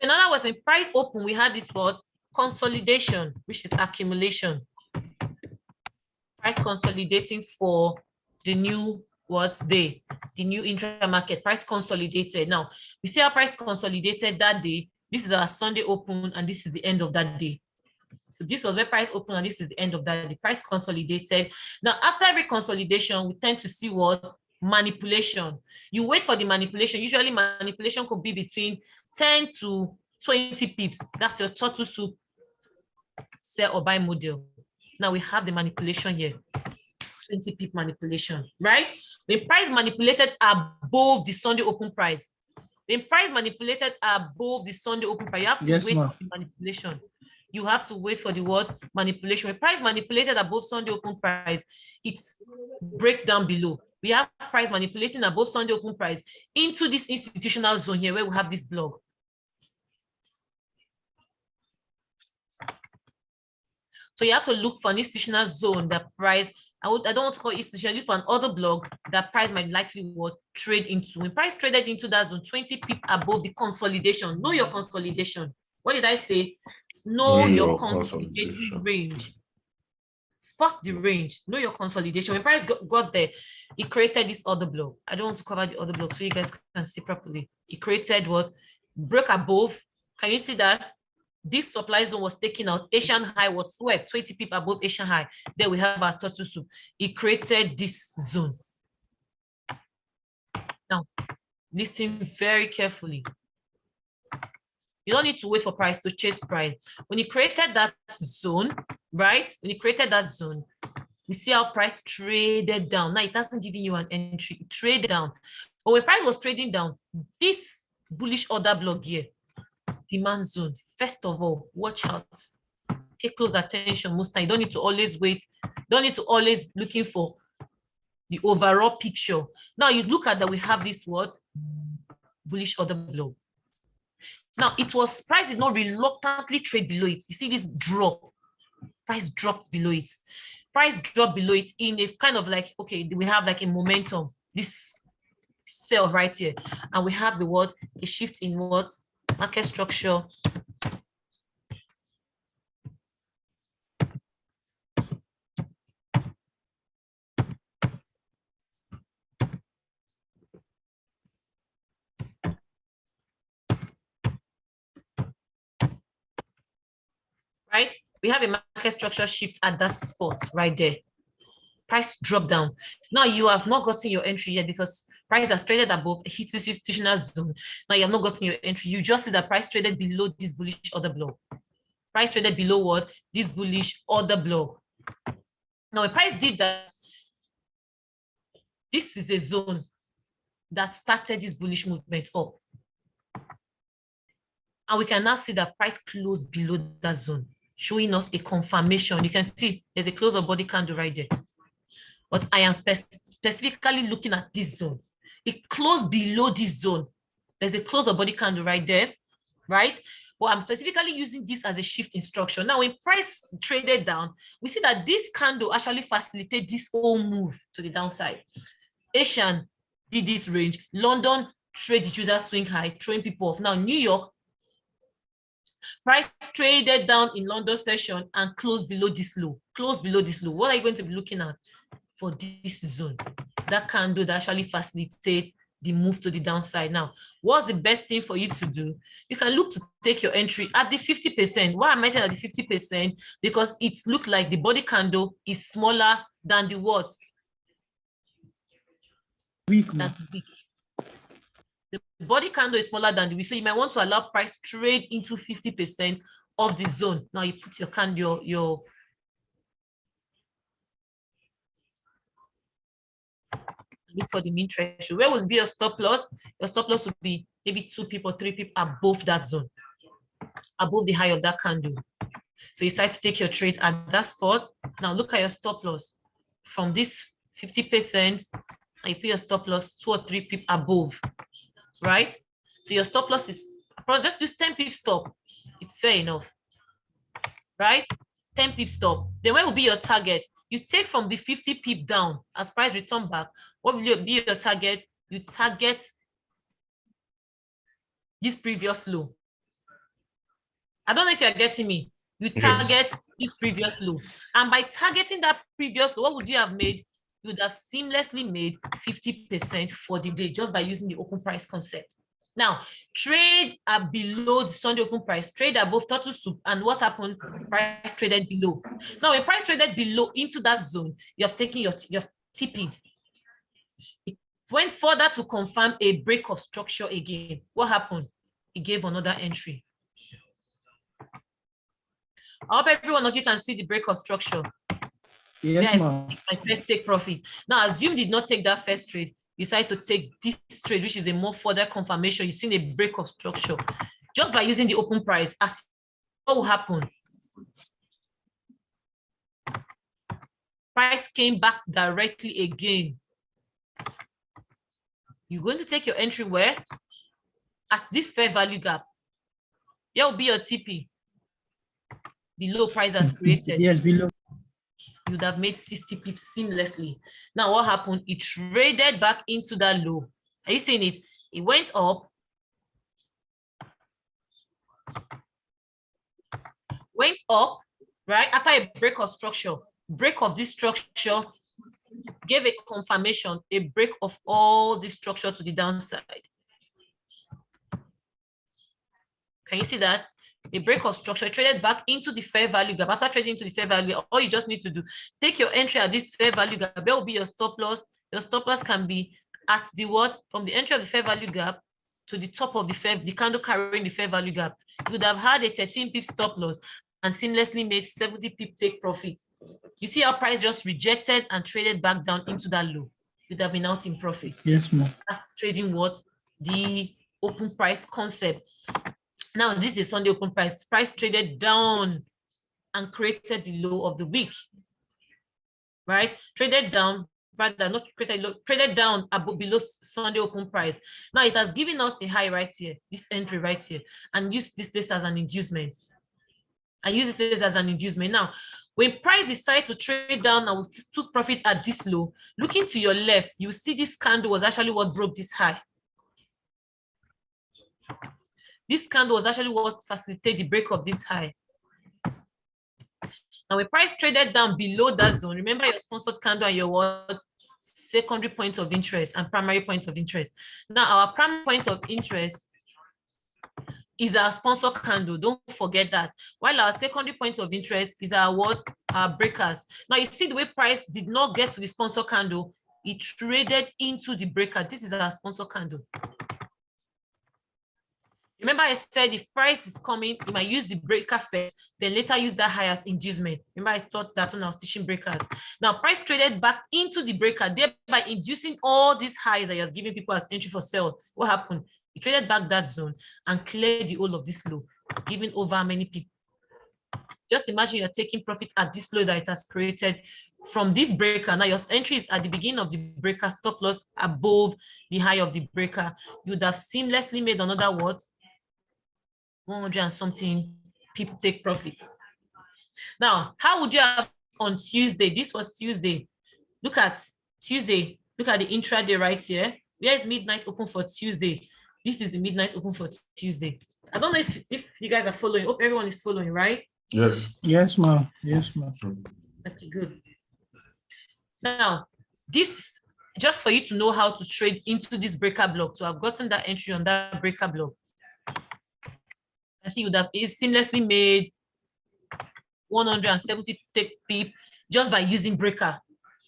In other words, when price open, we had this word consolidation, which is accumulation. Price consolidating for the new day, the new intra-market, price consolidated. Now, we see our price consolidated that day. This is our Sunday open, and this is the end of that day. So this was where price open, and this is the end of that day. Price consolidated. Now, after every consolidation, we tend to see what? Manipulation. You wait for the manipulation. Usually, manipulation could be between 10 to 20 pips. That's your turtle soup sell or buy model. Now we have the manipulation here. 20 pip manipulation, right? The price manipulated above the Sunday open price. The price manipulated above the Sunday open price. You have to wait for the manipulation. You have to wait for the word manipulation. When price manipulated above Sunday open price, it's break down below. We have price manipulating above Sunday open price into this institutional zone here where we have this block. So you have to look for an institutional zone that price, I don't want to call it institutional, look for an other block that price might likely trade into. When price traded into that zone, 20 pip above the consolidation. Know your consolidation. What did I say? Know your consolidation range. Spot the range. Know your consolidation. When price got there, it created this other block. I don't want to cover the other block so you guys can see properly. It created what? Break above. Can you see that? This supply zone was taken out. Asian high was swept 20 pip above Asian high. Then we have our turtle soup. It created this zone. Now, listen very carefully. You don't need to wait for price to chase price. When you created that zone, right? When you created that zone, we see how price traded down. Now, it hasn't given you an entry. It traded down. But when price was trading down, this bullish order block here, demand zone, first of all, watch out. Pay close attention most time. You don't need to always wait. Don't need to always looking for the overall picture. Now you look at that, we have this word, bullish order block. Now it was, price did not reluctantly trade below it. You see this drop, price dropped below it. Price dropped below it in a kind of like, okay, we have like a momentum, this sell right here. And we have the word, a shift in what? Market structure. Right? We have a market structure shift at that spot right there. Price drop down. Now you have not gotten your entry yet because price has traded above, hit this institutional zone. Now you have not gotten your entry. You just see that price traded below this bullish order block. Price traded below what? This bullish order block. Now when price did that, this is a zone that started this bullish movement up. And we can now see that price closed below that zone, showing us a confirmation. You can see there's a close of body candle right there. But I am specifically looking at this zone. It closed below this zone. There's a close of body candle right there, right? But I'm specifically using this as a shift instruction. Now, when price traded down, we see that this candle actually facilitated this whole move to the downside. Asian did this range. London traded to that swing high, throwing people off. Now, New York, price traded down in London session and closed below this low. Closed below this low. What are you going to be looking at for this zone? That candle that actually facilitates the move to the downside. Now, what's the best thing for you to do? You can look to take your entry at the 50%. Why am I saying at the 50%? Because it looks like the body candle is smaller than the what? Weak. The body candle is smaller than the week. So you might want to allow price trade into 50% of the zone. Now you put your candle, look for the mean threshold. Where will be your stop loss? Your stop loss will be maybe 2 pip or 3 pip above that zone, above the high of that candle. So you decide to take your trade at that spot. Now look at your stop loss from this 50%, and you put your stop loss 2 or 3 pip above, right? So your stop loss is just use 10 pip stop. It's fair enough, right? 10 pip stop. Then where will be your target? You take from the 50 pip down as price return back. What will be your target? You target this previous low. I don't know if you're getting me. You Yes. target this previous low. And by targeting that previous low, what would you have made? You would have seamlessly made 50% for the day just by using the open price concept. Now, trade below the Sunday open price, trade above turtle soup, and what happened? Price traded below. Now, when price traded below into that zone, you have taken your TP'd. It went further to confirm a break of structure again. What happened? It gave another entry. I hope every one of you can see the break of structure. Yes, ma'am. My first take profit. Now, assume did not take that first trade. You decide to take this trade, which is a more further confirmation. You've seen a break of structure. Just by using the open price, as what will happen? Price came back directly again. You're going to take your entry where? At this fair value gap. Here will be your TP. The low price has created. Yes, below. You would have made 60 pips seamlessly. Now, what happened? It traded back into that low. Are you seeing it? It went up. Went up, right? After a break of structure. Break of this structure gave a confirmation, a break of all this structure to the downside. Can you see that? A break of structure traded back into the fair value gap. After trading into the fair value, all you just need to do, take your entry at this fair value gap. There will be your stop loss. Your stop loss can be at the what? From the entry of the fair value gap to the top of the candle carrying the fair value gap. You would have had a 13 pip stop loss and seamlessly made 70 pip take profit. You see how price just rejected and traded back down into that low. You'd have been out in profit. Yes, ma'am. That's trading what? The open price concept. Now, this is Sunday open price. Price traded down and created the low of the week, right? Traded down, rather not created low, traded down above, below Sunday open price. Now, it has given us a high right here, this entry right here, and use this place as an inducement. Now, when price decided to trade down and we took profit at this low, looking to your left, you see this candle was actually what broke this high. This candle was actually what facilitated the break of this high. Now, when price traded down below that zone, remember your sponsored candle and your what? Secondary point of interest and primary point of interest. Now, our primary point of interest is our sponsor candle. Don't forget that. While our secondary point of interest is our what? Our breakers. Now, you see the way price did not get to the sponsor candle. It traded into the breaker. This is our sponsor candle. Remember I said if price is coming, you might use the breaker first, then later use that high as inducement. Remember I thought that when I was teaching breakers. Now price traded back into the breaker, thereby inducing all these highs that he was giving people as entry for sale. What happened? He traded back that zone and cleared the whole of this low, giving over many people. Just imagine you're taking profit at this low that it has created from this breaker. Now your entry is at the beginning of the breaker, stop loss above the high of the breaker. You would have seamlessly made another what? 100 and something people take profit. Now, how would you have on Tuesday? This was Tuesday. Look at Tuesday. Look at the intraday right here. Where is midnight open for Tuesday? This is the midnight open for Tuesday. I don't know if you guys are following. Hope everyone is following, right? Yes. Yes, ma'am. Yes, ma'am. Okay, good. Now, this just for you to know how to trade into this breaker block, to have gotten that entry on that breaker block. I see you would have seamlessly made 170 pip just by using breaker.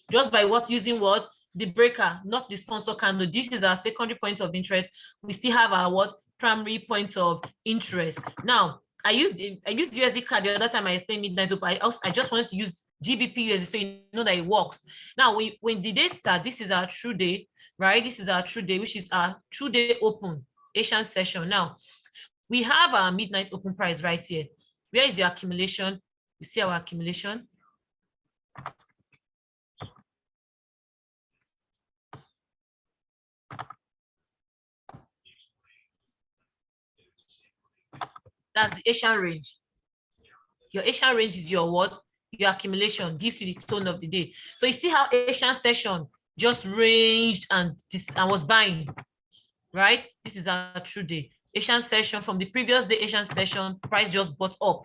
Just by what? Using what? The breaker, not the sponsor candle. This is our secondary point of interest. We still have our what? Primary point of interest. Now, I used USD card the other time I explained midnight open. I just wanted to use GBP USD so you know that it works. Now, when the day start, this is our true day, right? This is our true day, which is our true day open Asian session. Now, we have our midnight open price right here. Where is your accumulation? You see our accumulation. That's the Asian range. Your Asian range is your what? Your accumulation gives you the tone of the day. So you see how Asian session just ranged and was buying, right? This is our true day. Asian session, from the previous day Asian session, price just bought up.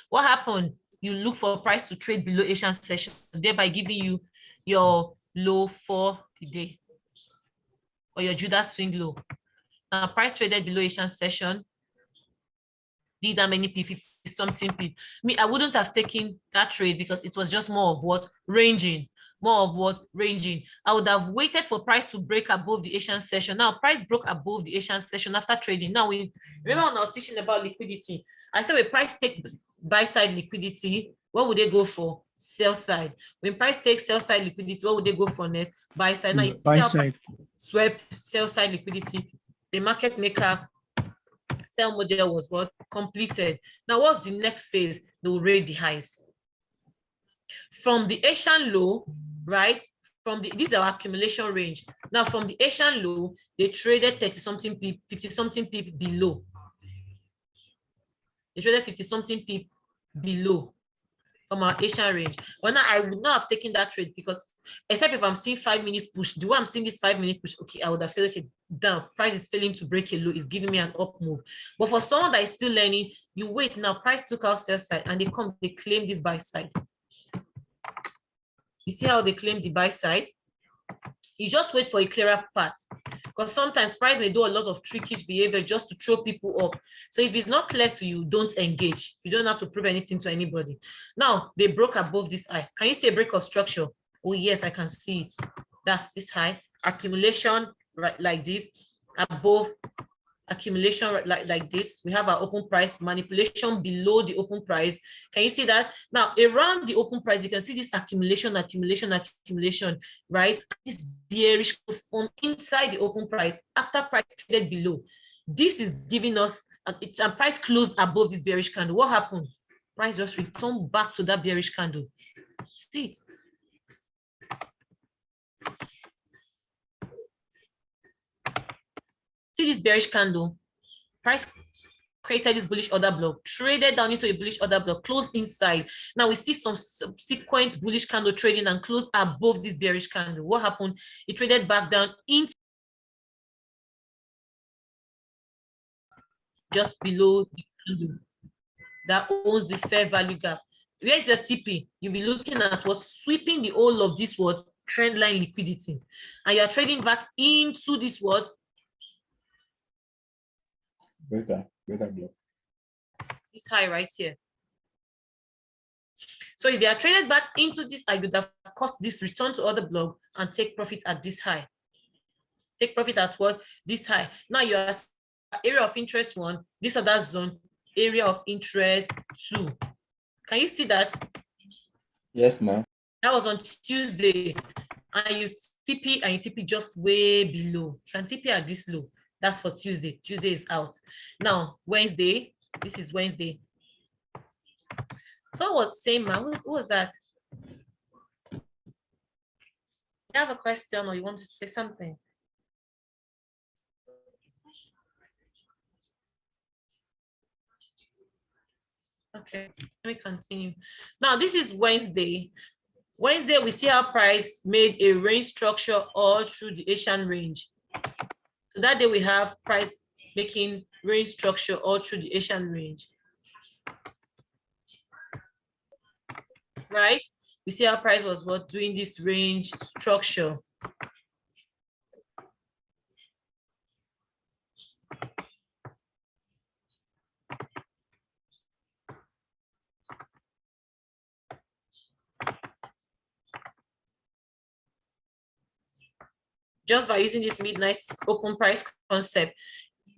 What happened? You look for price to trade below Asian session, thereby giving you your low for the day or your Judas swing low. Now, price traded below Asian session, did that many p, 50 something p. Me, I wouldn't have taken that trade because it was just more of what? Ranging. More of what? Ranging. I would have waited for price to break above the Asian session. Now, price broke above the Asian session after trading. Now, we remember when I was teaching about liquidity, I said when price take buy side liquidity, what would they go for? Sell side. When price takes sell side liquidity, what would they go for next? Buy side. Now, you Buy see how side. swept sell side liquidity. The market maker sell model was what? Completed. Now, what's the next phase? They will raid the highs. From the Asian low, right? From the, this is our accumulation range. Now, from the Asian low, they traded 30-something pip, 50-something pip below. They traded 50-something pip below from our Asian range. But now I would not have taken that trade because except if I'm seeing 5 minutes push, the way I'm seeing this 5 minute push, okay, I would have said, okay, down, price is failing to break a low, it's giving me an up move. But for someone that is still learning, you wait now, price took out sell side and they claim this buy side. You see how they claim the buy side? You just wait for a clearer path because sometimes price may do a lot of trickish behavior just to throw people off. So if it's not clear to you, don't engage. You don't have to prove anything to anybody. Now, they broke above this high. Can you see a break of structure? Oh, yes, I can see it. That's this high. Accumulation, right, like this. Above accumulation like this. We have our open price, manipulation below the open price. Can you see that? Now, around the open price, you can see this accumulation, right? This bearish form inside the open price after price traded below. This is giving us, and price closed above this bearish candle. What happened? Price just returned back to that bearish candle. See it. See this bearish candle, price created this bullish order block, traded down into a bullish order block, closed inside. Now we see some subsequent bullish candle trading and closed above this bearish candle. What happened? It traded back down into just below the candle that owns the fair value gap. Where's your TP? You'll be looking at what's sweeping the whole of this word trend line liquidity, and you're trading back into this word breaker block. This high right here. So if you are traded back into this, I would have cut this, return to other block and take profit at this high. Take profit at what? This high. Now you are area of interest 1, this other zone, area of interest 2. Can you see that? Yes, ma'am. That was on Tuesday. And you TP just way below. You can TP at this low. That's for Tuesday. Tuesday is out. Now, Wednesday, this is Wednesday. So what, same man, who was that? You have a question or you want to say something? Okay, let me continue. Now, this is Wednesday. Wednesday, we see our price made a range structure all through the Asian range. So that day we have price making range structure all through the Asian range. Right? We see our price was what? Doing this range structure. Just by using this midnight open price concept,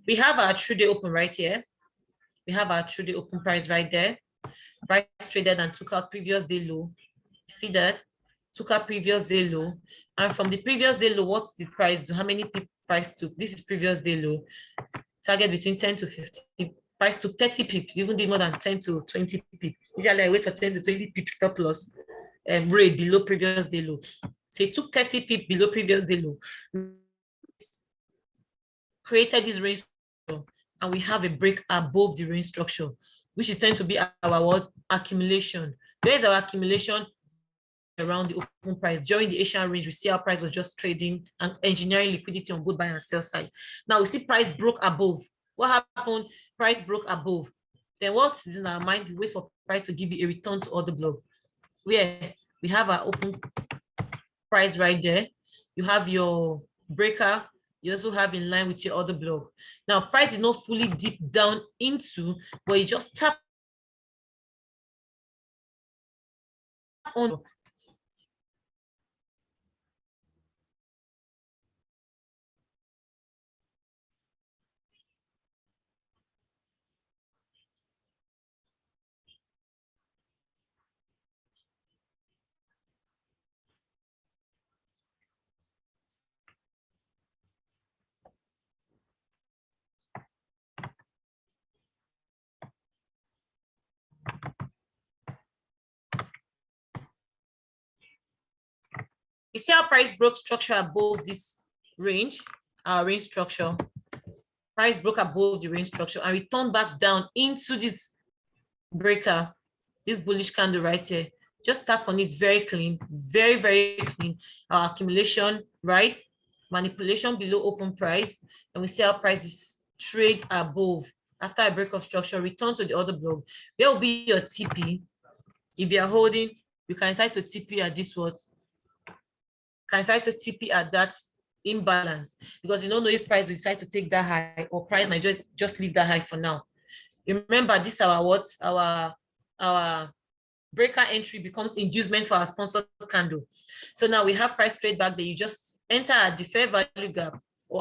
we have our true day open right here. We have our true day open price right there. Price traded and took out previous day low. See that? Took out previous day low. And from the previous day low, what's the price do? How many pip price took? This is previous day low. Target between 10 to 50. Price took 30 pip. You even did more than 10 to 20 pip. Usually I wait for 10 to 20 pip stop loss. Rate below previous day low. So it took 30 pip below previous day low. Created this range structure, and we have a break above the range structure, which is tend to be our what? Accumulation. Where is our accumulation? Around the open price. During the Asian range, we see our price was just trading and engineering liquidity on both buy and sell side. Now we see price broke above. What happened? Price broke above. Then what is in our mind? We wait for price to give you a return to order block. Where we have our open price right there. You have your breaker. You also have in line with your order block. Now, price is not fully deep down into, but you just tap on. You see how price broke structure above this range, our range structure. Price broke above the range structure and returned back down into this breaker, this bullish candle right here. Just tap on it, very clean, very, very clean. Our accumulation, right? Manipulation below open price. And we see how prices trade above. After a break of structure, return to the order block. Where will be your TP? If you are holding, you can decide to TP at this what? Can decide to TP at that imbalance, because you don't know if price will decide to take that high or price might just leave that high for now. Remember, this our what? Our breaker entry becomes inducement for our sponsored candle. So now we have price trade back there. You just enter at the fair value gap